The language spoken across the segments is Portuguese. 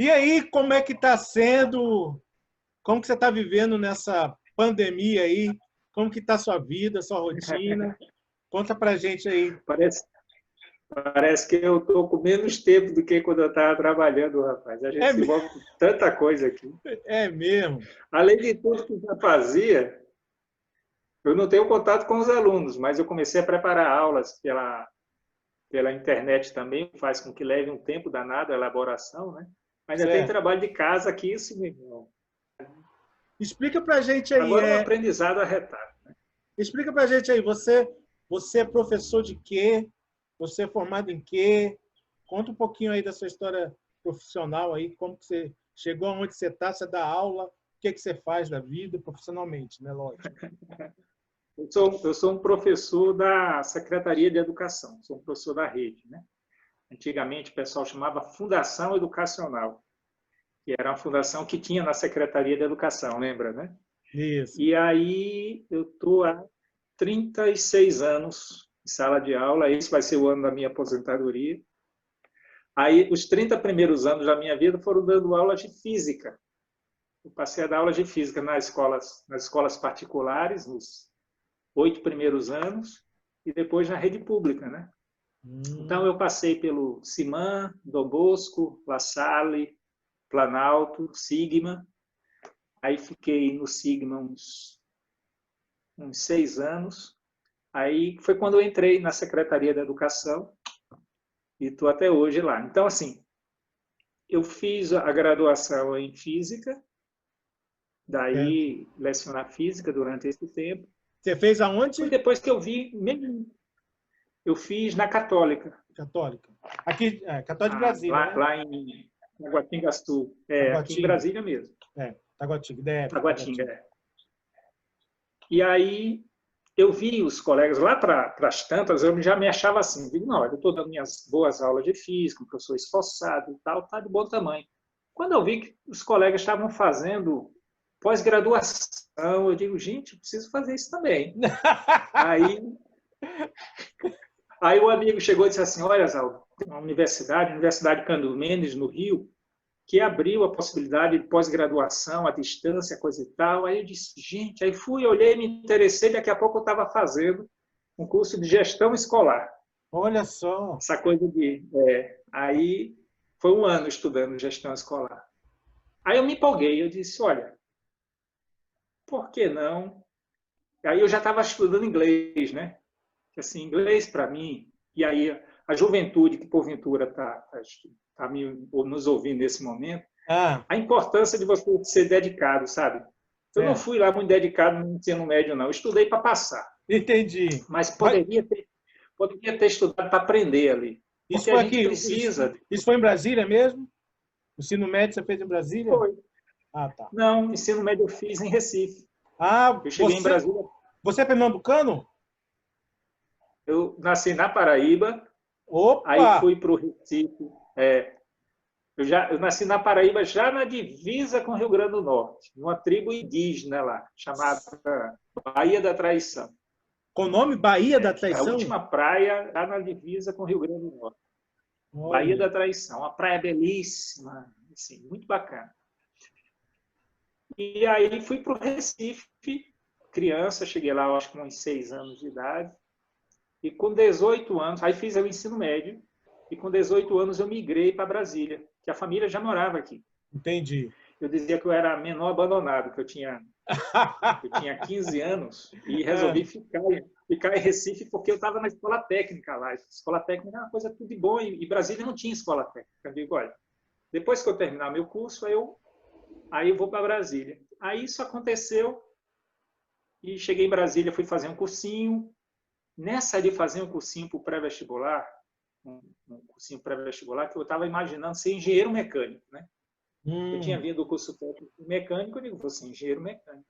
E aí, como é que está sendo? Como que você está vivendo nessa pandemia aí? Como que está a sua vida, sua rotina? Conta pra gente aí. Parece que eu estou com menos tempo do que quando eu estava trabalhando, rapaz. A gente É, se envolve com tanta coisa aqui. é mesmo? Além de tudo que eu já fazia, eu não tenho contato com os alunos, mas eu comecei a preparar aulas pela internet também, faz com que leve um tempo danado a elaboração, né? Mas ainda tem Certo. trabalho de casa aqui, isso mesmo. Explica pra gente aí, Agora um aprendizado arretado. explica pra gente aí, você é professor de quê? Você é formado em quê? Conta um pouquinho aí da sua história profissional aí, como que você chegou aonde você dá aula, o que que você faz da vida profissionalmente, né, lógico. Eu sou um professor da Secretaria de Educação, sou um professor da rede, né? Antigamente o pessoal chamava Fundação Educacional, que era uma fundação que tinha na Secretaria de Educação, lembra, né? Isso. E aí eu estou há 36 anos em sala de aula, esse vai ser o ano da minha aposentadoria. Aí os 30 primeiros anos da minha vida foram dando aulas de física. Eu passei a dar aulas de física nas escolas particulares, nos 8 primeiros anos, e depois na rede pública, né? Então eu passei pelo Ciman, Dom Bosco, La Salle, Planalto, Sigma. Aí fiquei no Sigma uns 6 anos. Aí foi quando eu entrei na Secretaria da Educação e estou até hoje lá. Então, assim, eu fiz a graduação em Física, É. daí lecionar Física durante esse tempo. Você fez Foi aonde? depois que eu fiz na Católica, Católica. Aqui, Católica de Brasília, né? lá em Taguatinga-Sul, aqui em Taguatinga. Brasília mesmo. Taguatinga, DF, Taguatinga, Taguatinga. E aí eu vi os colegas lá para as tantas, eu já me achava assim, digo, não, eu estou dando minhas boas aulas de física, um professor esforçado e tal, está de bom tamanho. Quando eu vi que os colegas estavam fazendo pós-graduação, eu digo, gente, eu preciso fazer isso também. Aí o amigo chegou e disse assim, olha, Zal, tem uma universidade, a Universidade Cândido Mendes, no Rio, que abriu a possibilidade de pós-graduação, à distância, coisa e tal. Aí eu disse, gente, aí fui, olhei, me interessei, daqui a pouco eu estava fazendo um curso de gestão escolar. Olha só. Essa coisa de... aí foi um ano estudando gestão escolar. Aí eu me empolguei, eu disse, olha, por que não? Aí eu já estava estudando inglês, né? Assim, inglês para mim, e aí a juventude que porventura está nos ouvindo nesse momento, a importância de você ser dedicado, sabe? Eu não fui lá muito dedicado no ensino médio, não. Eu estudei para passar. Entendi. Mas poderia ter estudado para aprender ali. Isso Porque foi a gente aqui? precisa. Isso foi em Brasília mesmo? O ensino médio você fez em Brasília? Foi. Ah, tá. Não, ensino médio eu fiz em Recife. Ah, Eu cheguei em Brasília. Você é pernambucano? Eu nasci na Paraíba. Aí Opa! fui para o Recife. Eu nasci na Paraíba, já na divisa com o Rio Grande do Norte, numa tribo indígena lá, chamada Baía da Traição. Com o nome Baía da A Traição? última praia lá na divisa com o Rio Grande do Norte. Olha. Baía da Traição, uma praia belíssima, assim, muito bacana. E aí fui para o Recife, criança, cheguei lá, acho que com uns 6 anos de idade, e com 18 anos, aí fiz o ensino médio, e com 18 anos eu migrei para Brasília, que a família já morava aqui. Entendi. Eu dizia que eu era menor abandonado, que eu tinha 15 anos e resolvi ficar em Recife porque eu estava na escola técnica lá. Escola técnica é uma coisa tudo de bom e Brasília não tinha escola técnica. Eu digo, olha, depois que eu terminar meu curso, aí eu vou para Brasília. Aí isso aconteceu e cheguei em Brasília, fui fazer um cursinho. Nessa de fazer um cursinho para o pré-vestibular, um cursinho pré-vestibular, que eu estava imaginando ser engenheiro mecânico, né? Eu tinha vindo do curso técnico mecânico, eu digo, vou ser engenheiro mecânico.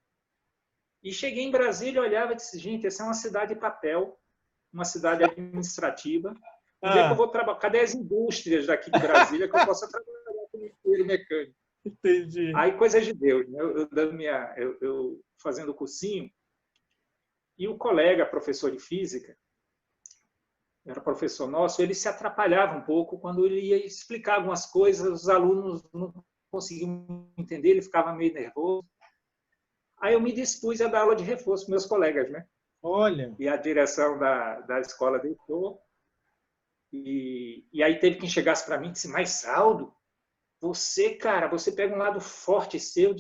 E cheguei em Brasília, olhava e disse, gente, essa é uma cidade de papel, uma cidade administrativa. Onde é que eu vou trabalhar? Cadê as indústrias daqui de Brasília que eu possa trabalhar como engenheiro mecânico? Entendi. Aí, coisas de Deus, né? Eu fazendo cursinho, e o colega, professor de física, era professor nosso, ele se atrapalhava um pouco quando ele ia explicar algumas coisas, os alunos não conseguiam entender, ele ficava meio nervoso. Aí eu me dispus a dar aula de reforço para meus colegas, né? Olha. E a direção da escola deixou. E aí teve quem chegasse para mim e disse, mas Aldo, você, cara, você pega um lado forte seu,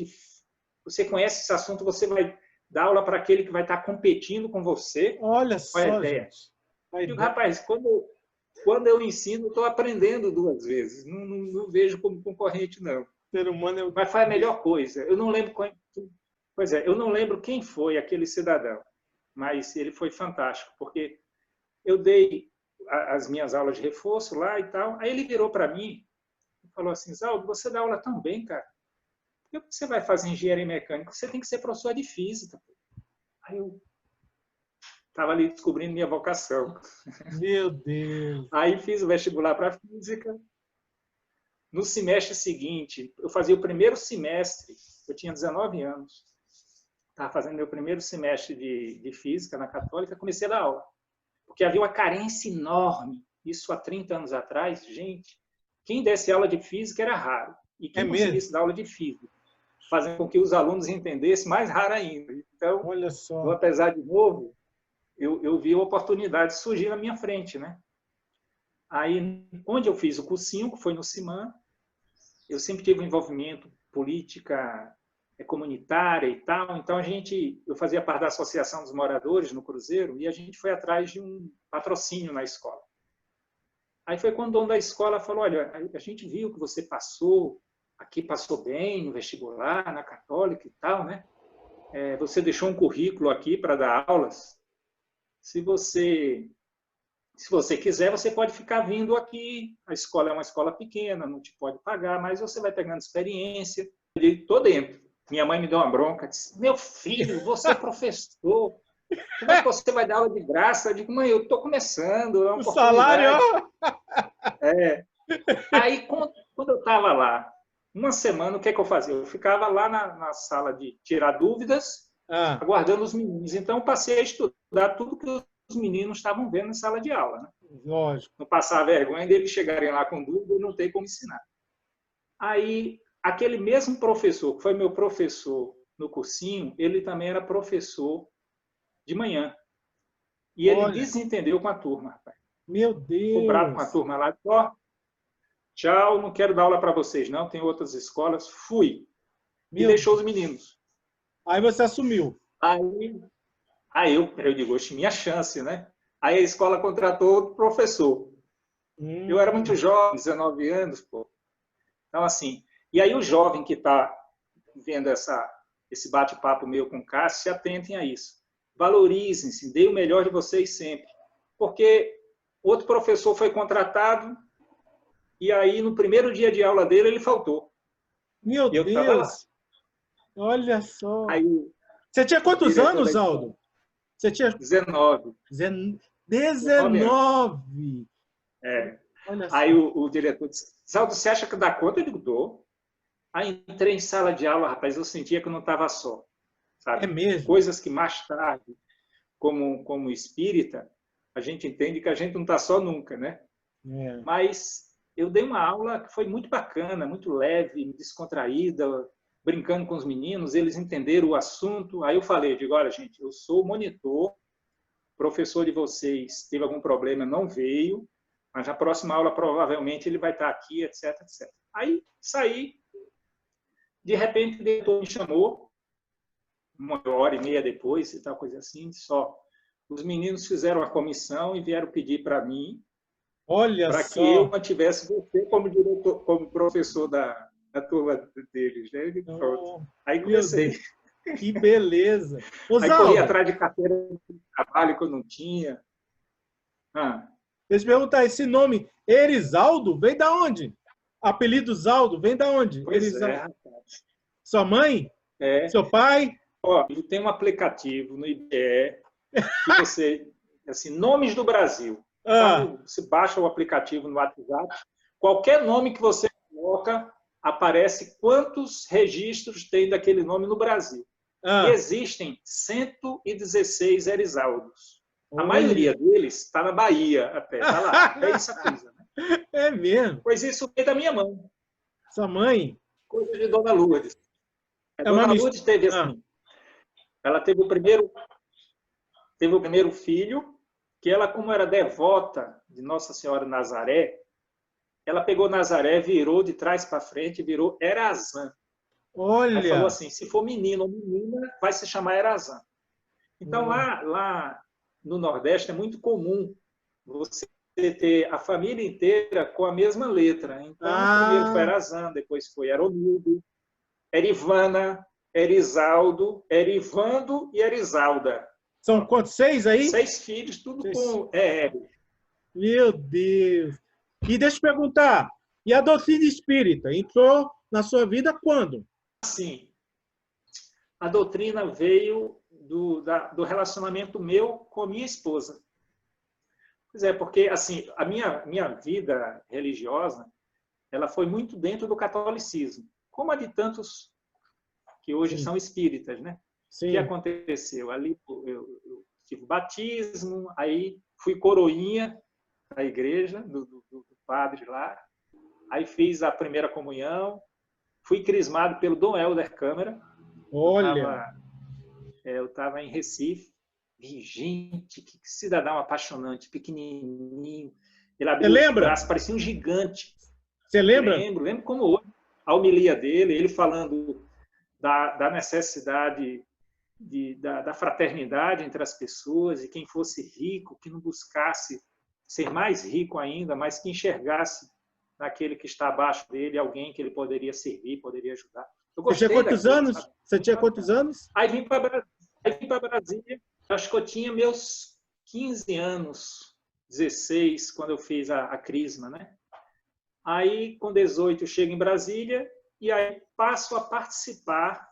você conhece esse assunto, você vai dar aula para aquele que vai estar competindo com você. Olha Qual é a só, ideia? gente. Eu digo, rapaz, quando eu ensino, estou aprendendo 2 vezes. Não vejo como concorrente, não. O ser humano é... Mas foi a melhor coisa. Eu não lembro pois é, eu não lembro quem foi aquele cidadão, mas ele foi fantástico, porque eu dei as minhas aulas de reforço lá e tal. Aí ele virou para mim e falou assim, Zaldo, você dá aula tão bem, cara. Por que você vai fazer engenharia mecânica? Você tem que ser professor de física. Aí eu estava ali descobrindo minha vocação. Meu Deus. Aí fiz o vestibular para física. No semestre seguinte, eu fazia o primeiro semestre, eu tinha 19 anos. Estava fazendo meu primeiro semestre de física na Católica, comecei a dar aula. Porque havia uma carência enorme. Isso há 30 anos atrás, gente, quem desse aula de física era raro. E quem conseguisse dar aula de física, fazendo com que os alunos entendessem, mais raro ainda. Então, olha só. Eu, apesar de novo, eu vi a oportunidade surgir na minha frente, né? Aí, onde eu fiz o cursinho, que foi no CIMAN, eu sempre tive um envolvimento política comunitária e tal. Então, eu fazia parte da Associação dos Moradores no Cruzeiro e a gente foi atrás de um patrocínio na escola. Aí foi quando o dono da escola falou, olha, a gente viu que você passou bem no vestibular, na Católica e tal, né? Você deixou um currículo aqui para dar aulas. Se você quiser, você pode ficar vindo aqui. A escola é uma escola pequena, não te pode pagar, mas você vai pegando experiência. Eu estou dentro. Minha mãe me deu uma bronca, disse, meu filho, você é professor, como é que você vai dar aula de graça? Eu digo, mãe, eu estou começando, é uma oportunidade. Salário! Aí, quando eu estava lá, uma semana, o que eu fazia? Eu ficava lá na sala de tirar dúvidas, aguardando os meninos. Então, eu passei a estudar tudo que os meninos estavam vendo na sala de aula. Né? Lógico. Não passar vergonha deles chegarem lá com dúvida e não ter como ensinar. Aí, aquele mesmo professor, que foi meu professor no cursinho, ele também era professor de manhã. E ele desentendeu com a turma, rapaz. Meu Deus! Ficou bravo com a turma lá. Ó, tchau, não quero dar aula para vocês, não. Tem outras escolas. Fui. E deixou os meninos. Aí você assumiu. Aí eu digo, minha chance, né? Aí a escola contratou outro professor. Eu era muito jovem, 19 anos, pô. Então, assim, e aí o jovem que está vendo esse bate-papo meu com o Cássio, se atentem a isso. Valorizem-se, deem o melhor de vocês sempre. Porque outro professor foi contratado e aí no primeiro dia de aula dele ele faltou. Meu Deus! Olha só. Aí, você tinha quantos anos, Aldo? Você tinha 19. 19. Aí o diretor disse, Aldo, você acha que dá conta? Eu digo, dou. Aí entrei em sala de aula, rapaz, eu sentia que eu não estava só. Sabe? É mesmo? Coisas que mais tarde, como espírita, a gente entende que a gente não está só nunca, né? Mas eu dei uma aula que foi muito bacana, muito leve, descontraída, brincando com os meninos, eles entenderam o assunto. Aí eu falei, digo, olha, gente, eu sou monitor, professor de vocês teve algum problema, não veio, mas na próxima aula provavelmente ele vai estar aqui, etc, etc. Aí saí, de repente o diretor me chamou, 1h30 depois, e tal, coisa assim, só. Os meninos fizeram a comissão e vieram pedir para mim, para que eu mantivesse você como diretor, como professor da turma deles. Né? Pronto. Aí comecei. Que beleza! Aí corri atrás de carteira de trabalho que eu não tinha. Deixa eu perguntar, esse nome, Erisaldo, vem da onde? Apelido Zaldo, vem da onde? Pois é, rapaz. Sua mãe? Seu pai? Ó, tem um aplicativo no IBE que você, assim, nomes do Brasil. Então, você baixa o aplicativo no WhatsApp, qualquer nome que você coloca, aparece quantos registros tem daquele nome no Brasil. E existem 116 Erisaldos. A maioria deles está na Bahia até, está lá. É isso a coisa, né? É mesmo? Pois isso veio da minha mãe. Sua mãe? Coisa de Dona Lourdes. É uma Dona Lourdes teve assim, ela teve o primeiro filho, que ela, como era devota de Nossa Senhora Nazaré, ela pegou Nazaré, virou de trás para frente, virou Erazã. Olha! Aí falou assim, se for menino ou menina, vai se chamar Erazã. Então, lá no Nordeste é muito comum você ter a família inteira com a mesma letra. Então, primeiro foi Erazã, depois foi Eronildo, Erivana, Erisaldo, Erivando e Erisalda. São quantos? 6 aí? 6 filhos, tudo 6. com R. Meu Deus! E deixa eu perguntar, e a doutrina espírita entrou na sua vida quando? Sim, a doutrina veio do relacionamento meu com a minha esposa. Pois é, porque assim, a minha vida religiosa, ela foi muito dentro do catolicismo, como a de tantos que hoje são espíritas, né? Sim. O que aconteceu? Ali eu tive o batismo, aí fui coroinha da igreja, do padre lá, aí fiz a primeira comunhão, fui crismado pelo Dom Helder Câmara. Olha! Eu estava em Recife, vi gente, que cidadão apaixonante, pequenininho. Ele abriu os braços, parecia um gigante. Você lembra? Lembro como hoje. A homilia dele, ele falando da necessidade da fraternidade entre as pessoas, e quem fosse rico, que não buscasse ser mais rico ainda, mas que enxergasse naquele que está abaixo dele alguém que ele poderia servir, poderia ajudar. Você tinha quantos anos? Sabe? Você tinha quantos anos? Aí vim para Brasília, acho que eu tinha meus 15 anos, 16, quando eu fiz a crisma, né? Aí, com 18, eu chego em Brasília e aí passo a participar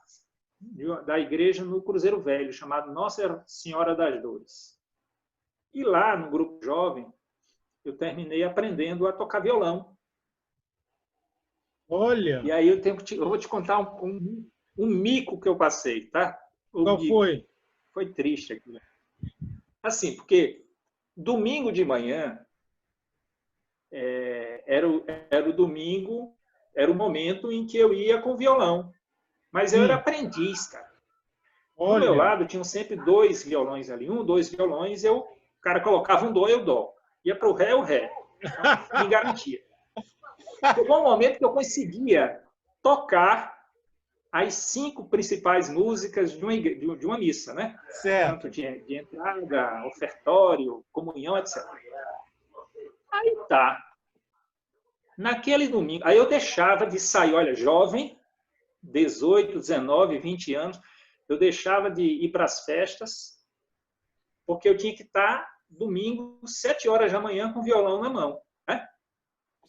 da igreja no Cruzeiro Velho, chamado Nossa Senhora das Dores. E lá, no grupo jovem, eu terminei aprendendo a tocar violão. Olha! E aí eu vou te contar um mico que eu passei, tá? Qual foi? Foi triste aquilo. Assim, porque domingo de manhã era o domingo, era o momento em que eu ia com o violão. Mas eu era aprendiz, cara. Olha. Do meu lado tinham sempre 2 violões ali, 2 violões, o cara colocava um dó, eu dó. Ia para o ré, o ré. Então, me garantia. Chegou um momento que eu conseguia tocar as 5 principais músicas de uma missa, né? Certo. Tanto de entrada, ofertório, comunhão, etc. Aí tá. Naquele domingo, aí eu deixava de sair, olha, jovem, 18, 19, 20 anos, eu deixava de ir para as festas, porque eu tinha que estar domingo, 7 horas da manhã, com o violão na mão. Né?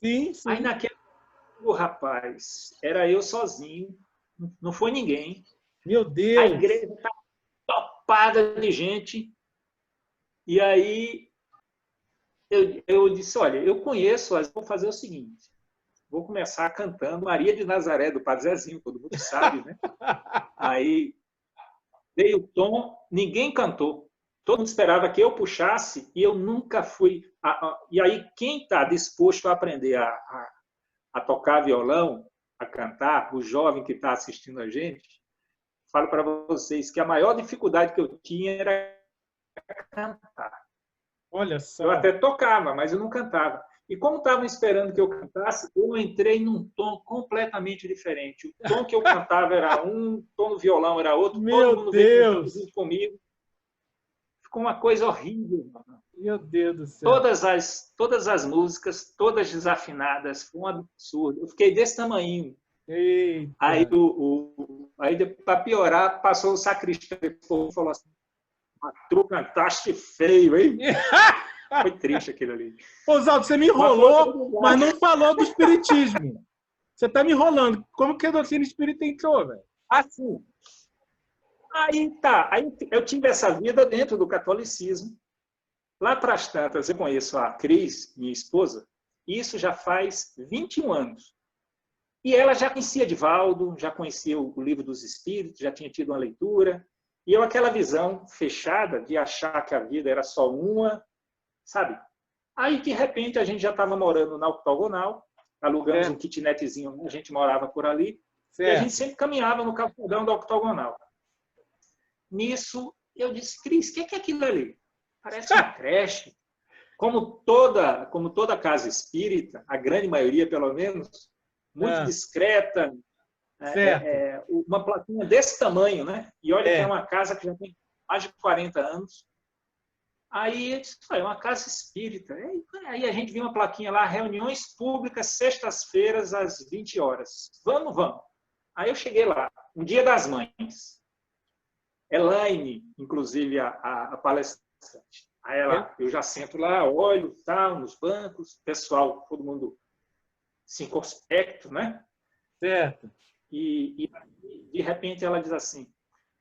Sim. Aí naquele rapaz, era eu sozinho, não foi ninguém. Meu Deus! A igreja estava topada de gente. E aí eu disse, olha, eu conheço, vou fazer o seguinte, vou começar cantando Maria de Nazaré, do Padre Zezinho, todo mundo sabe, né? Aí dei o tom, ninguém cantou. Todo mundo esperava que eu puxasse e eu nunca fui. E aí, quem está disposto a aprender a tocar violão, a cantar, o jovem que está assistindo a gente, falo para vocês que a maior dificuldade que eu tinha era cantar. Olha só. Eu até tocava, mas eu não cantava. E como estavam esperando que eu cantasse, eu entrei num tom completamente diferente. O tom que eu cantava era um, o tom do violão era outro, todo mundo veio junto comigo. Ficou uma coisa horrível. Mano. Meu Deus do céu. Todas as músicas, todas desafinadas, foi um absurdo. Eu fiquei desse tamanho. Eita. Aí, para piorar, passou o sacristão e falou assim, tu cantaste feio, hein? Foi triste aquilo ali. Oswaldo, você me enrolou, mas não falou do espiritismo. Você está me enrolando. Como que a doutrina espírita entrou, velho? Assim. Aí tá. Aí eu tive essa vida dentro do catolicismo. Lá para as tantas, eu conheço a Cris, minha esposa, e isso já faz 21 anos. E ela já conhecia Divaldo, já conhecia o Livro dos Espíritos, já tinha tido uma leitura. E eu, aquela visão fechada de achar que a vida era só uma, sabe? Aí, de repente, a gente já estava morando na Octogonal, alugamos um kitnetzinho, a gente morava por ali, e a gente sempre caminhava no calçadão da Octogonal. Nisso, eu disse, Cris, o que é aquilo ali? Parece uma creche. Como toda casa espírita, a grande maioria, pelo menos, muito discreta, uma plaquinha desse tamanho, né? E olha que é uma casa que já tem mais de 40 anos. Aí eu disse, é uma casa espírita. Aí a gente viu uma plaquinha lá, reuniões públicas, sextas-feiras, às 20 horas. Vamos. Aí eu cheguei lá, um dia das mães. Elaine, inclusive, a palestrante. Aí eu já sento lá, olho, tal, nos bancos, pessoal, todo mundo circunspecto, né? Certo. E de repente ela diz assim,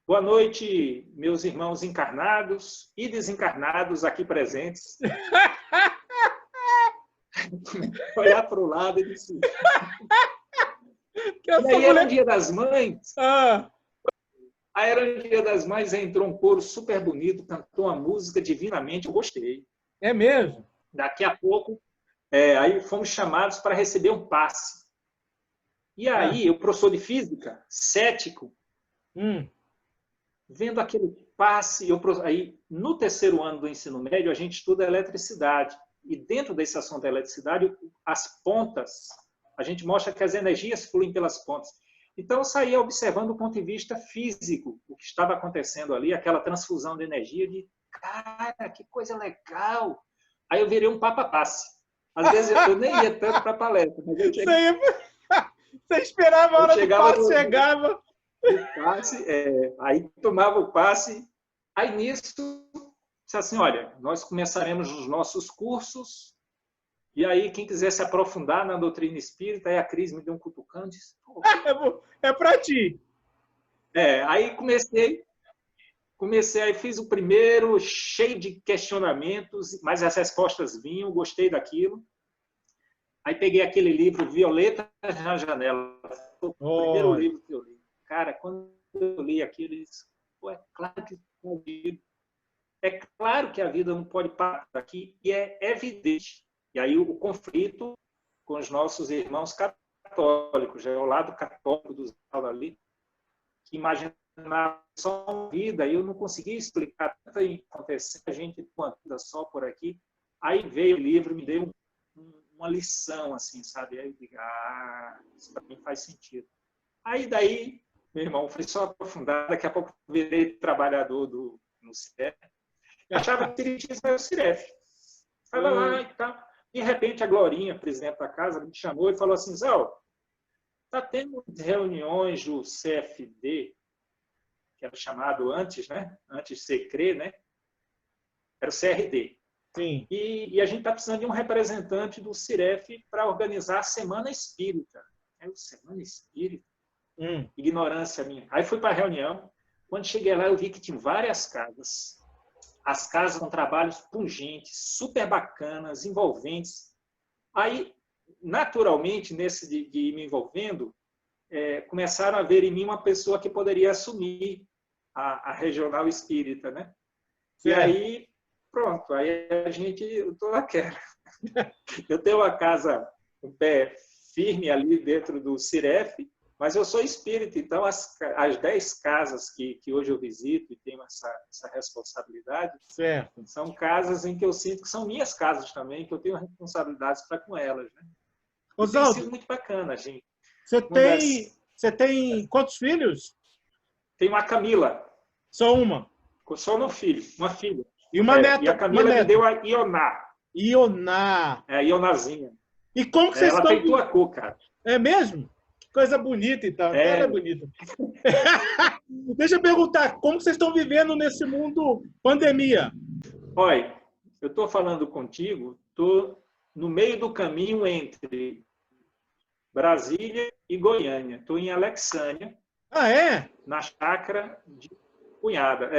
boa noite, meus irmãos encarnados e desencarnados aqui presentes. Olhar para o lado e disse... E aí era o Dia das Mães. Aí era o Dia das Mães, entrou um coro super bonito, cantou uma música divinamente, eu gostei. É mesmo? Daqui a pouco, aí fomos chamados para receber um passe. E aí, eu, professor de física, cético, vendo aquele passe, aí no terceiro ano do ensino médio, a gente estuda eletricidade. E dentro desse assunto da eletricidade, as pontas, a gente mostra que as energias fluem pelas pontas. Então, eu saía observando do ponto de vista físico o que estava acontecendo ali, aquela transfusão de energia, de cara, que coisa legal. Aí eu virei um papa-passe. Às vezes eu nem ia tanto para a palestra. Mas eu chegava... Você esperava a hora do passe, chegava. Passe, aí tomava o passe. Aí nisso, disse assim, olha, nós começaremos os nossos cursos, e aí quem quiser se aprofundar na doutrina espírita, aí a Cris me deu um cutucão e disse, é para ti. Aí comecei, aí fiz o primeiro, cheio de questionamentos, mas as respostas vinham, gostei daquilo. Aí peguei aquele livro, Violeta na Janela. Foi o primeiro livro que eu li. Cara, quando eu li aquilo, eu disse, é claro que a vida não pode parar aqui, e é evidente. E aí o conflito com os nossos irmãos católicos, o lado católico dos ali, que imaginavam só uma vida, e eu não conseguia explicar tanto acontecer, a gente com uma vida só por aqui. Aí veio o livro, me deu uma lição, assim, sabe? Aí eu digo, isso para mim faz sentido. Aí daí, meu irmão, fui só aprofundar, daqui a pouco virei trabalhador no CIREF. Eu achava que o espiritismo era o CIREF. Estava lá e tal. De repente, a Glorinha, presidente da casa, me chamou e falou assim, Zé, está tendo reuniões do CFD, que era chamado antes, né? Antes de ser CRE, né? Era o CRD. Sim. E a gente está precisando de um representante do CIREF para organizar a Semana Espírita. Semana Espírita? Ignorância minha. Aí fui para a reunião. Quando cheguei lá, eu vi que tinha várias casas. As casas com trabalhos pungentes, super bacanas, envolventes. Aí, naturalmente, nesse de ir me envolvendo, começaram a ver em mim uma pessoa que poderia assumir a regional espírita, né? Certo. E aí, pronto, aí eu estou naquela. Eu tenho uma casa, um pé firme ali dentro do CIREF, mas eu sou espírita, então as 10 casas que hoje eu visito e tenho essa responsabilidade, certo, são casas em que eu sinto que são minhas casas também, que eu tenho responsabilidades para com elas, né? Oswaldo, tem sido muito bacana, gente. Você tem quantos filhos? Tenho a Camila. Só uma? Só um filho, uma filha. E uma neta? E a Camila me deu a Ioná. Ioná. A Ionazinha. E como que vocês estão... Ela tem tua cor, cara. É mesmo? Que coisa bonita, então. Ela é bonita. Deixa eu perguntar, como vocês estão vivendo nesse mundo pandemia? Olha, eu estou falando contigo, estou no meio do caminho entre Brasília e Goiânia. Estou em Alexânia. Ah, é? Na chácara de Cunhada.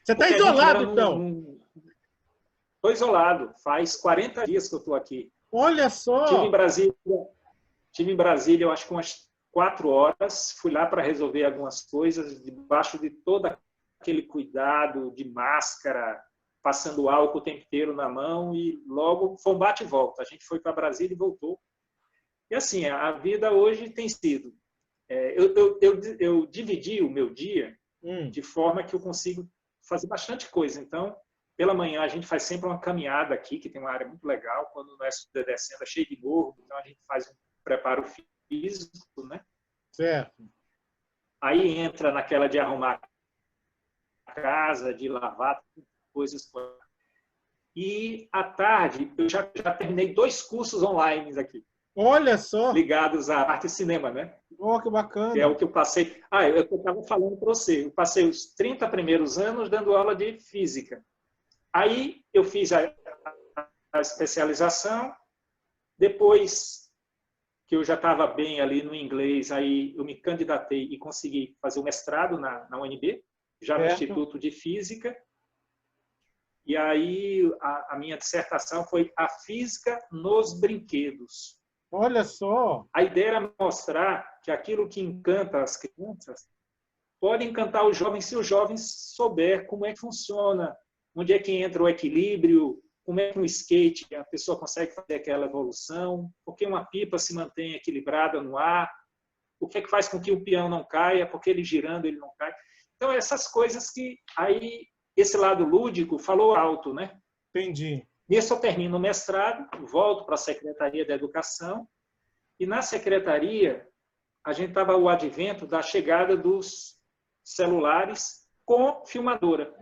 Você está isolado, então? Estou isolado. Faz 40 dias que eu estou aqui. Olha só! Tive em Brasília, eu acho que umas 4 horas, fui lá para resolver algumas coisas, debaixo de todo aquele cuidado de máscara, passando álcool o tempo inteiro na mão, e logo foi um bate e volta. A gente foi para Brasília e voltou. E assim, a vida hoje tem sido... eu dividi o meu dia de forma que eu consigo fazer bastante coisa. Então, pela manhã, a gente faz sempre uma caminhada aqui, que tem uma área muito legal. Quando não é descendo, é cheio de morro, então a gente faz um preparo físico, né? Certo. Aí entra naquela de arrumar a casa, de lavar, coisas. E à tarde, eu já terminei 2 cursos online aqui. Olha só! Ligados à arte e cinema, né? Oh, que bacana! Que é o que eu passei. Eu estava falando para você. Eu passei os 30 primeiros anos dando aula de física. Aí eu fiz a especialização. Depois que eu já estava bem ali no inglês, aí eu me candidatei e consegui fazer o mestrado na UNB, já no Instituto de Física. E aí a minha dissertação foi a física nos brinquedos. Olha só! A ideia era mostrar que aquilo que encanta as crianças pode encantar os jovens se os jovens souber como é que funciona, onde é que entra o equilíbrio, como é que no skate a pessoa consegue fazer aquela evolução, por que uma pipa se mantém equilibrada no ar, o que é que faz com que o peão não caia, porque ele girando ele não cai. Então, essas coisas que aí esse lado lúdico falou alto, né? Entendi. Nisso eu termino o mestrado, volto para a Secretaria da Educação, e na Secretaria a gente estava o advento da chegada dos celulares com filmadora.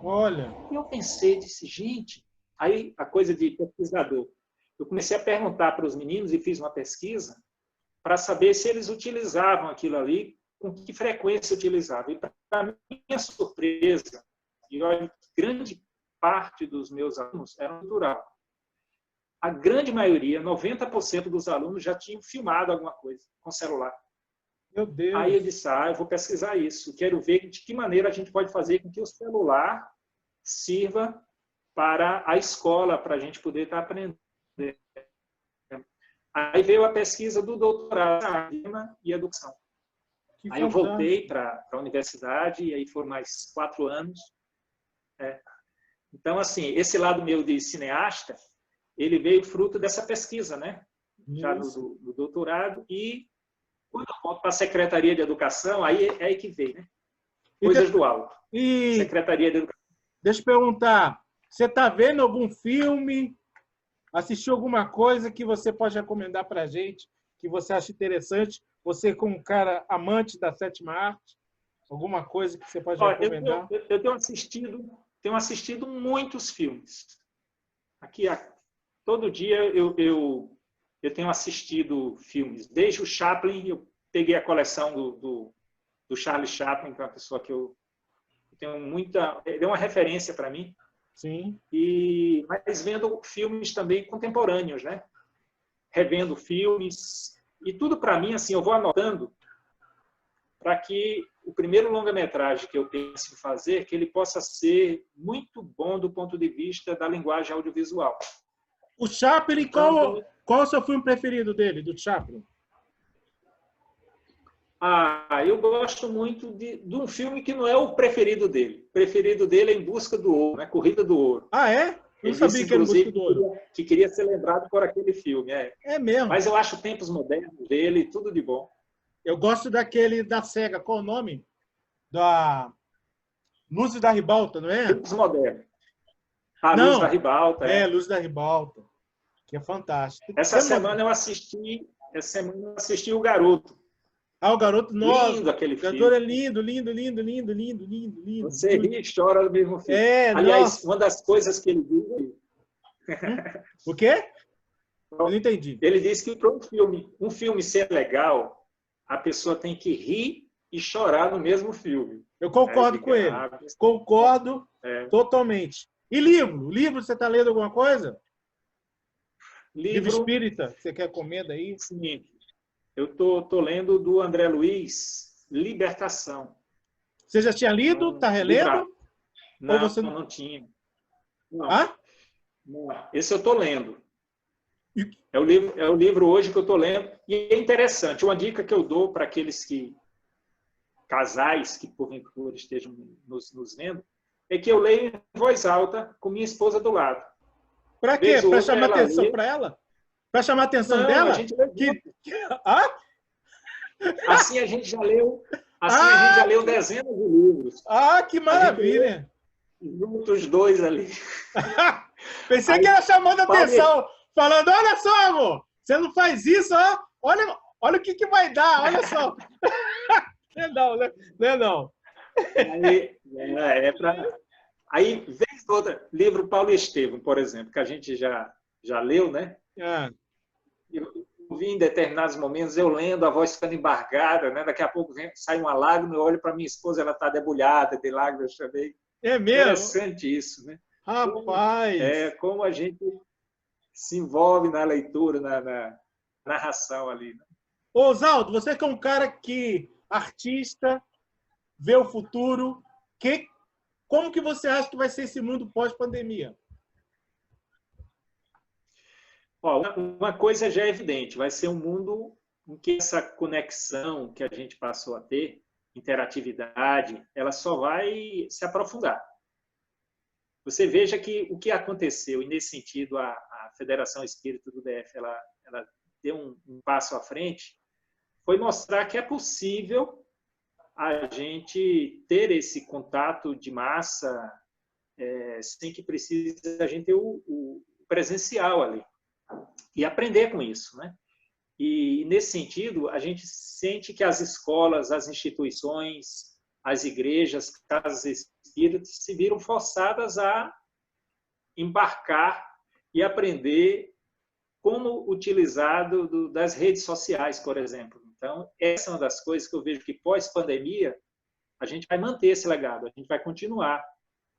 Olha! E eu pensei, disse, gente, aí a coisa de pesquisador. Eu comecei a perguntar para os meninos e fiz uma pesquisa para saber se eles utilizavam aquilo ali, com que frequência utilizavam. E para minha surpresa, e olha, grande parte dos meus alunos eram cultural. A grande maioria, 90% dos alunos já tinham filmado alguma coisa com celular. Meu Deus! Aí eu disse, eu vou pesquisar isso. Quero ver de que maneira a gente pode fazer com que o celular sirva para a escola, para a gente poder estar aprendendo. Aí veio a pesquisa do doutorado e educação. Aí eu voltei para a universidade, e aí foram mais 4 anos. Então, assim, esse lado meu de cineasta, ele veio fruto dessa pesquisa, né? Já no doutorado. E quando eu volto para a Secretaria de Educação, aí é aí que veio, né? Coisas do alto. Secretaria de Educação. Deixa eu perguntar, você está vendo algum filme, assistiu alguma coisa que você pode recomendar para a gente, que você acha interessante? Você, como um cara amante da sétima arte, alguma coisa que você pode recomendar? Eu tenho assistido muitos filmes. Aqui, todo dia eu tenho assistido filmes. Desde o Chaplin, eu peguei a coleção do Charlie Chaplin, que é uma pessoa que eu tenho muita... Ele é uma referência para mim. Sim. Mas vendo filmes também contemporâneos, né? Revendo filmes. E tudo para mim, assim, eu vou anotando para que o primeiro longa-metragem que eu penso em fazer, que ele possa ser muito bom do ponto de vista da linguagem audiovisual. O Chaplin, qual é o seu filme preferido dele, do Chaplin? Eu gosto muito de um filme que não é o preferido dele. O preferido dele é Em Busca do Ouro, né? Corrida do Ouro. É? Eu não sabia que era Em Busca do Ouro. Que queria ser lembrado por aquele filme. É mesmo. Mas eu acho Tempos Modernos dele, tudo de bom. Eu gosto daquele da SEGA. Qual o nome? Da Luzes da Ribalta, não é? Tempos Modernos. Luz da Ribalta. Luz da Ribalta. Que é fantástico. Essa semana eu assisti O Garoto. O Garoto, nossa. Lindo aquele filme. O Garoto é lindo, lindo, lindo, lindo, lindo, lindo, lindo. Você ri e chora no mesmo filme. Aliás, uma das coisas que ele diz... O quê? Eu não entendi. Ele disse que para um filme ser legal, a pessoa tem que rir e chorar no mesmo filme. Eu concordo com ele. Concordo totalmente. E livro? Livro, você está lendo alguma coisa? Livro espírita, você quer comer daí? Sim. Eu tô lendo do André Luiz, Libertação. Você já tinha lido? Está relendo? Não, você não tinha. Não. Ah? Não. Esse eu estou lendo. É o livro hoje que eu estou lendo. E é interessante, uma dica que eu dou para aqueles casais que porventura estejam nos vendo, é que eu leio em voz alta com minha esposa do lado. Para quê? Para chamar atenção para ela? Para chamar a atenção dela? A gente lê Ah? Assim a gente já leu, a gente já leu dezenas de livros. Ah, que maravilha! Juntos dois ali. Pensei que era chamando a atenção, falando, olha só, amor, você não faz isso, ó. Olha o que vai dar, olha só. Não, né? Não. Aí, vez outra, livro Paulo Estevam, por exemplo, que a gente já leu, né? Eu vi em determinados momentos, eu lendo, a voz ficando embargada, né? Daqui a pouco sai uma lágrima, eu olho para minha esposa, ela está debulhada de lágrimas também. É mesmo? Interessante isso, né? Rapaz! Como a gente se envolve na leitura, na narração ali. Né? Ô, Oswaldo, você que é um cara artista, vê o futuro, como que você acha que vai ser esse mundo pós-pandemia? Uma coisa já é evidente, vai ser um mundo em que essa conexão que a gente passou a ter, interatividade, ela só vai se aprofundar. Você veja que o que aconteceu, e nesse sentido a Federação Espírita do DF ela deu um passo à frente, foi mostrar que é possível a gente ter esse contato de massa sem que precise a gente ter o presencial ali e aprender com isso, né? E nesse sentido a gente sente que as escolas, as instituições, as igrejas, casas espíritas se viram forçadas a embarcar e aprender como utilizar das redes sociais, por exemplo. Então, essa é uma das coisas que eu vejo que pós-pandemia a gente vai manter esse legado, a gente vai continuar.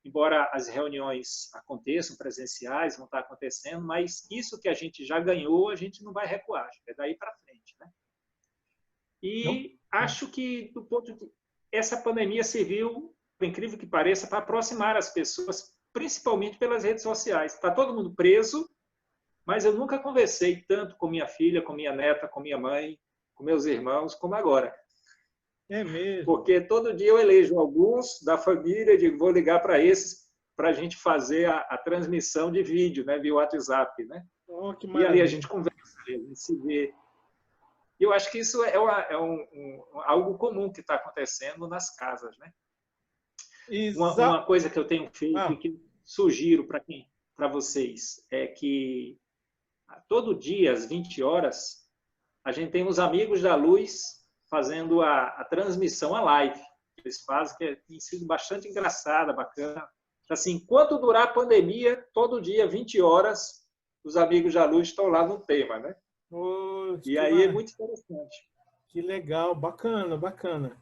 Embora as reuniões aconteçam presenciais, vão estar acontecendo, mas isso que a gente já ganhou, a gente não vai recuar, é daí para frente. Né? E acho que, do ponto de essa pandemia serviu, por incrível que pareça, para aproximar as pessoas, principalmente pelas redes sociais. Está todo mundo preso, mas eu nunca conversei tanto com minha filha, com minha neta, com minha mãe, com meus irmãos, como agora. É mesmo. Porque todo dia eu elejo alguns da família, digo, vou ligar para esses para a gente fazer a transmissão de vídeo, né, via WhatsApp, né? Que e ali a gente conversa, a gente se vê. E eu acho que isso é algo comum que está acontecendo nas casas, né? Uma coisa que eu tenho feito e que sugiro para vocês é que todo dia às 20 horas a gente tem os Amigos da Luz fazendo a transmissão, a live que eles fazem, que tem sido bastante engraçada, bacana. Assim, enquanto durar a pandemia, todo dia, 20 horas, os Amigos da Luz estão lá no tema, né? E aí é muito interessante. Que legal, bacana, bacana.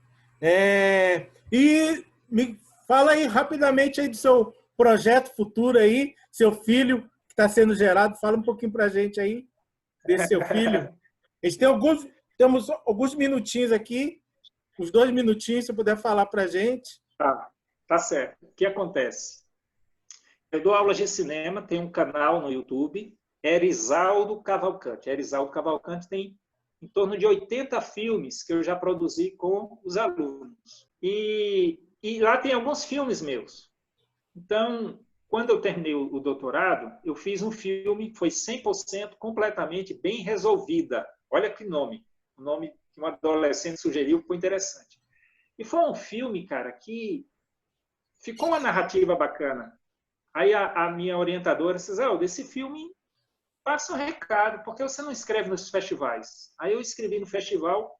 E me fala aí rapidamente aí do seu projeto futuro aí, seu filho que está sendo gerado, fala um pouquinho para a gente aí desse seu filho. A gente temos alguns minutinhos aqui, uns 2 minutinhos, se puder falar para a gente. Tá certo. O que acontece? Eu dou aulas de cinema, tem um canal no YouTube, Erisaldo Cavalcante. Erisaldo Cavalcante tem em torno de 80 filmes que eu já produzi com os alunos. E lá tem alguns filmes meus. Então, quando eu terminei o doutorado, eu fiz um filme que foi 100% completamente bem resolvida. Olha que nome. O nome que um adolescente sugeriu foi interessante. E foi um filme, cara, que ficou uma narrativa bacana. Aí a minha orientadora disse, desse filme passa um recado, por que você não escreve nos festivais? Aí eu escrevi no festival,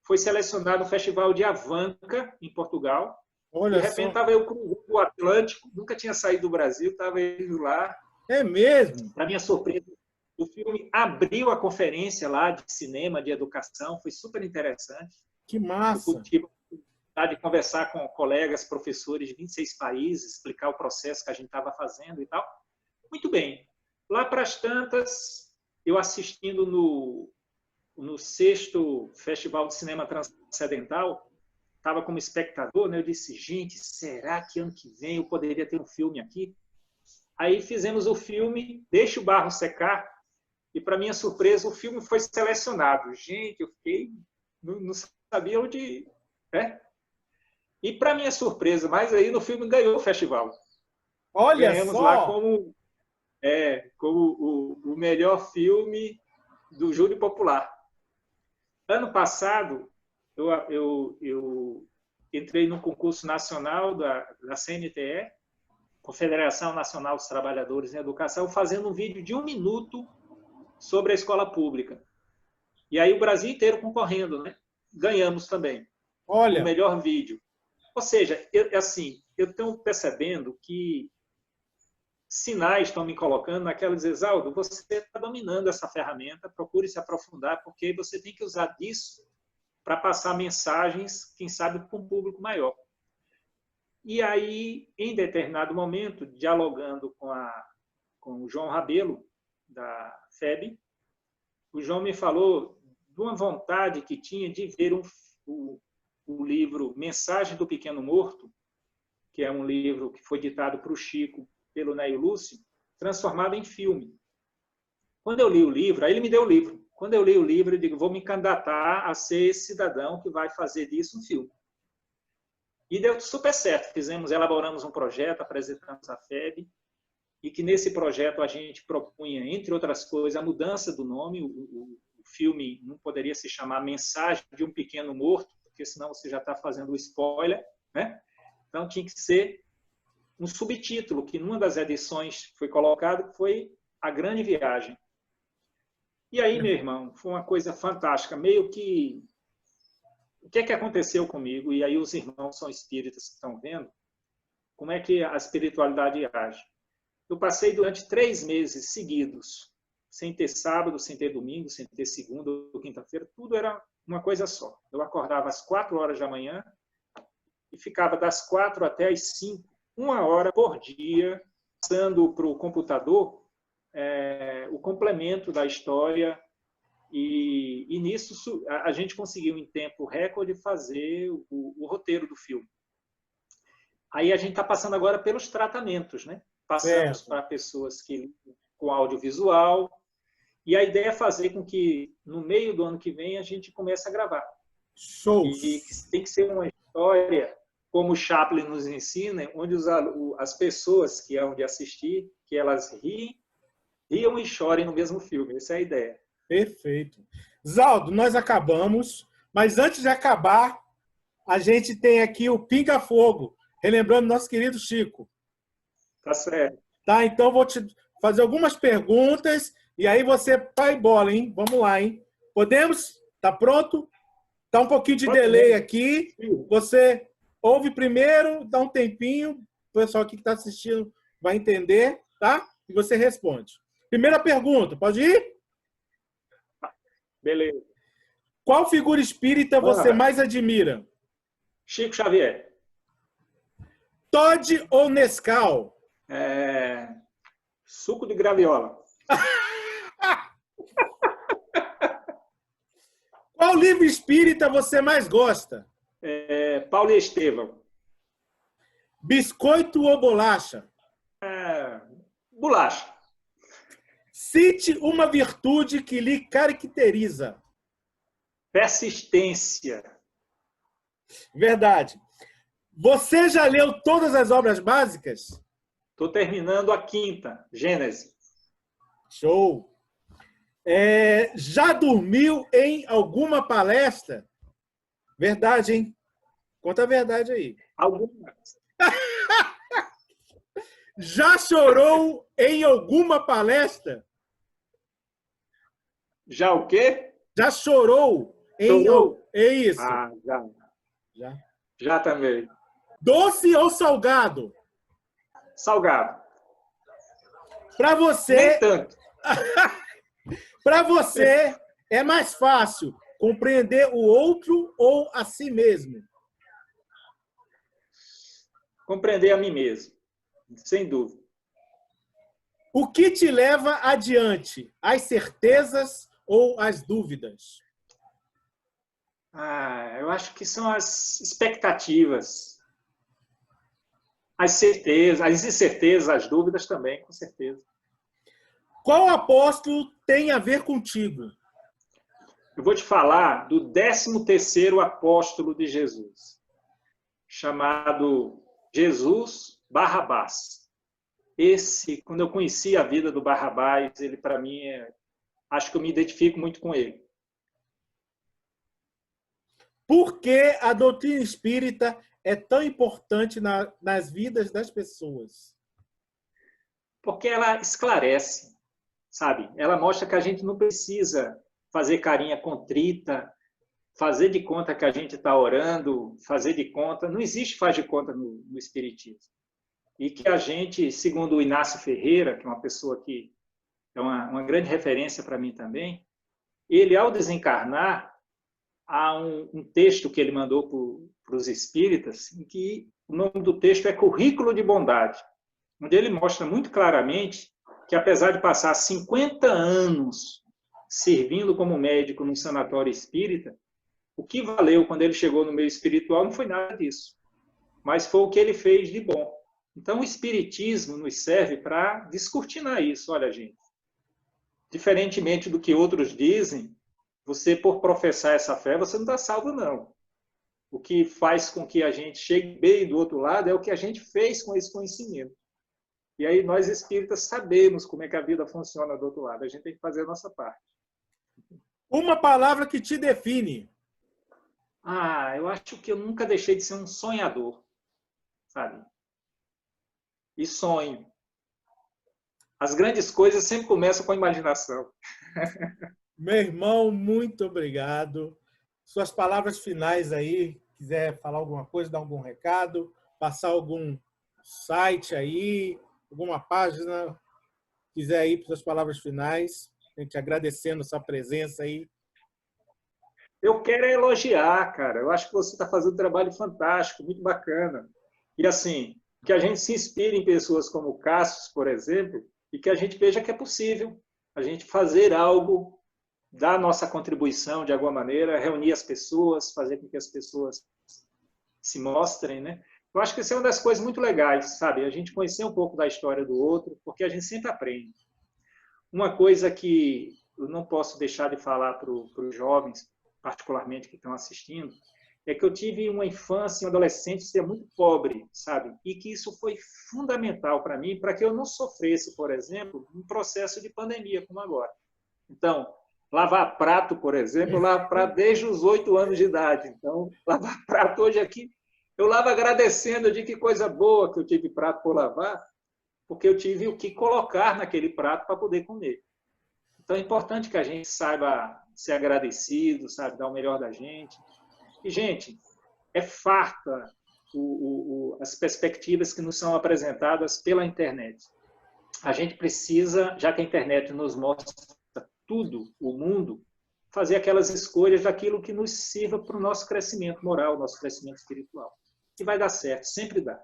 foi selecionado no Festival de Avanca, em Portugal. Olha, de repente estava eu cruzando o Atlântico, nunca tinha saído do Brasil, estava indo lá. É mesmo? Para minha surpresa, o filme abriu a conferência lá de cinema, de educação, foi super interessante. Que massa! Eu tive a oportunidade de conversar com colegas, professores de 26 países, explicar o processo que a gente estava fazendo e tal. Muito bem. Lá para as tantas, eu assistindo no 6º Festival de Cinema Transcendental, estava como espectador, né? Eu disse, gente, será que ano que vem eu poderia ter um filme aqui? Aí fizemos o filme Deixa o Barro Secar, e para minha surpresa, o filme foi selecionado. Gente, eu fiquei... Não sabia onde... Né? E para minha surpresa, mais aí, no filme ganhou o festival. Olha Ganhamos lá só! como o melhor filme do júri popular. Ano passado, eu entrei no concurso nacional da CNTE, Confederação Nacional dos Trabalhadores em Educação, fazendo um vídeo de 1 minuto sobre a escola pública. E aí o Brasil inteiro concorrendo, né? Ganhamos também o Olha, melhor vídeo. Ou seja, eu estou percebendo que sinais estão me colocando naquela dizer, Zaldo, você está dominando essa ferramenta, procure se aprofundar, porque você tem que usar disso para passar mensagens, quem sabe, para um público maior. E aí, em determinado momento, dialogando com o João Rabelo, da FEB, o João me falou de uma vontade que tinha de ver o livro Mensagem do Pequeno Morto, que é um livro que foi ditado para o Chico pelo Neio Lúcio, transformado em filme. Quando eu li o livro, aí ele me deu o livro. Quando eu li o livro, eu digo, vou me candidatar a ser esse cidadão que vai fazer disso um filme. E deu super certo. Elaboramos um projeto, apresentamos a FEB, e que nesse projeto a gente propunha, entre outras coisas, a mudança do nome. O filme não poderia se chamar Mensagem de um Pequeno Morto, porque senão você já está fazendo o spoiler, né? Então tinha que ser um subtítulo, que numa das edições foi colocado, que foi A Grande Viagem. E aí, meu irmão, foi uma coisa fantástica, meio que... O que é que aconteceu comigo? E aí os irmãos são espíritas que estão vendo como é que a espiritualidade age. Eu passei durante 3 meses seguidos, sem ter sábado, sem ter domingo, sem ter segunda ou quinta-feira, tudo era uma coisa só. Eu acordava às 4 horas da manhã e ficava das 4 até as 5, 1 hora por dia, passando para o computador o complemento da história, e nisso a gente conseguiu, em tempo recorde, fazer o roteiro do filme. Aí a gente está passando agora pelos tratamentos, né? Passamos para pessoas que com audiovisual, e a ideia é fazer com que, no meio do ano que vem, a gente comece a gravar. show! E tem que ser uma história, como o Chaplin nos ensina, onde as pessoas que hão de assistir, que elas riam e chorem no mesmo filme. Essa é a ideia. Perfeito. Zaldo, nós acabamos, mas antes de acabar, a gente tem aqui o Pinga Fogo, relembrando nosso querido Chico. Tá certo. Tá, então vou te fazer algumas perguntas e aí você pai bola, hein? Vamos lá, hein? Podemos? Tá pronto? Tá um pouquinho de delay aqui. Você ouve primeiro, dá um tempinho, o pessoal aqui que está assistindo vai entender, tá? E você responde. Primeira pergunta, pode ir? Beleza. Qual figura espírita você mais admira? Chico Xavier. Toddy ou Nescau? Suco de graviola. Qual livro espírita você mais gosta? Paulo e Estevão. Biscoito ou bolacha? Bolacha. Cite uma virtude que lhe caracteriza. Persistência. Verdade. Você já leu todas as obras básicas? Estou terminando a 5ª, Gênesis. Show. Já dormiu em alguma palestra? Verdade, hein? Conta a verdade aí. Algumas. Já chorou em alguma palestra? Já o quê? Já chorou em... É isso. Já. Já também. Doce ou salgado? Salgado. Para você... Nem tanto. Para você, é mais fácil compreender o outro ou a si mesmo? Compreender a mim mesmo. Sem dúvida. O que te leva adiante? As certezas ou as dúvidas? Eu acho que são as expectativas. As certezas, as incertezas, as dúvidas também, com certeza. Qual apóstolo tem a ver contigo? Eu vou te falar do 13º apóstolo de Jesus, chamado Jesus Barrabás. Esse, quando eu conheci a vida do Barrabás, ele para mim, acho que eu me identifico muito com ele. Por que a doutrina espírita é tão importante nas vidas das pessoas? Porque ela esclarece, sabe? Ela mostra que a gente não precisa fazer carinha contrita, fazer de conta que a gente está orando, fazer de conta. Não existe faz de conta no Espiritismo. E que a gente, segundo o Inácio Ferreira, que é uma pessoa que é uma grande referência para mim também, ele, ao desencarnar, há um texto que ele mandou para os espíritas, em que o nome do texto é Currículo de Bondade, onde ele mostra muito claramente que, apesar de passar 50 anos servindo como médico num sanatório espírita, o que valeu quando ele chegou no meio espiritual não foi nada disso, mas foi o que ele fez de bom. Então, o Espiritismo nos serve para descortinar isso. Olha, gente, diferentemente do que outros dizem, você, por professar essa fé, você não está salvo, não. O que faz com que a gente chegue bem do outro lado é o que a gente fez com esse conhecimento. E aí nós espíritas sabemos como é que a vida funciona do outro lado. A gente tem que fazer a nossa parte. Uma palavra que te define. Eu acho que eu nunca deixei de ser um sonhador, sabe? E sonho. As grandes coisas sempre começam com a imaginação. Meu irmão, muito obrigado. Suas palavras finais aí, quiser falar alguma coisa, dar algum recado, passar algum site aí, alguma página, quiser ir para suas palavras finais, a gente agradecendo a sua presença aí. Eu quero elogiar, cara. Eu acho que você está fazendo um trabalho fantástico, muito bacana. E assim, que a gente se inspire em pessoas como o Cássio, por exemplo, e que a gente veja que é possível a gente fazer algo, dar nossa contribuição de alguma maneira, reunir as pessoas, fazer com que as pessoas se mostrem, né? Eu acho que isso é uma das coisas muito legais, sabe? A gente conhecer um pouco da história do outro, porque a gente sempre aprende. Uma coisa que eu não posso deixar de falar para os jovens, particularmente que estão assistindo, é que eu tive uma infância e uma adolescência muito pobre, sabe? E que isso foi fundamental para mim, para que eu não sofresse, por exemplo, um processo de pandemia como agora. Então, lavar prato, por exemplo, eu lavo prato desde os 8 anos de idade. Então, lavar prato hoje aqui, eu lavo agradecendo, eu digo que coisa boa que eu tive prato por lavar, porque eu tive o que colocar naquele prato para poder comer. Então, é importante que a gente saiba ser agradecido, sabe, dar o melhor da gente. E, gente, é farta as perspectivas que nos são apresentadas pela internet. A gente precisa, já que a internet nos mostra tudo, o mundo, fazer aquelas escolhas daquilo que nos sirva para o nosso crescimento moral, nosso crescimento espiritual. E vai dar certo, sempre dá.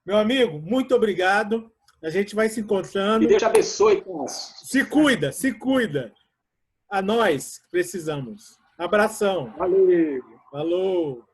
Meu amigo, muito obrigado. A gente vai se encontrando. E Deus te abençoe, Cássio. Se cuida, se cuida. A nós precisamos. Abração. Valeu. Falou.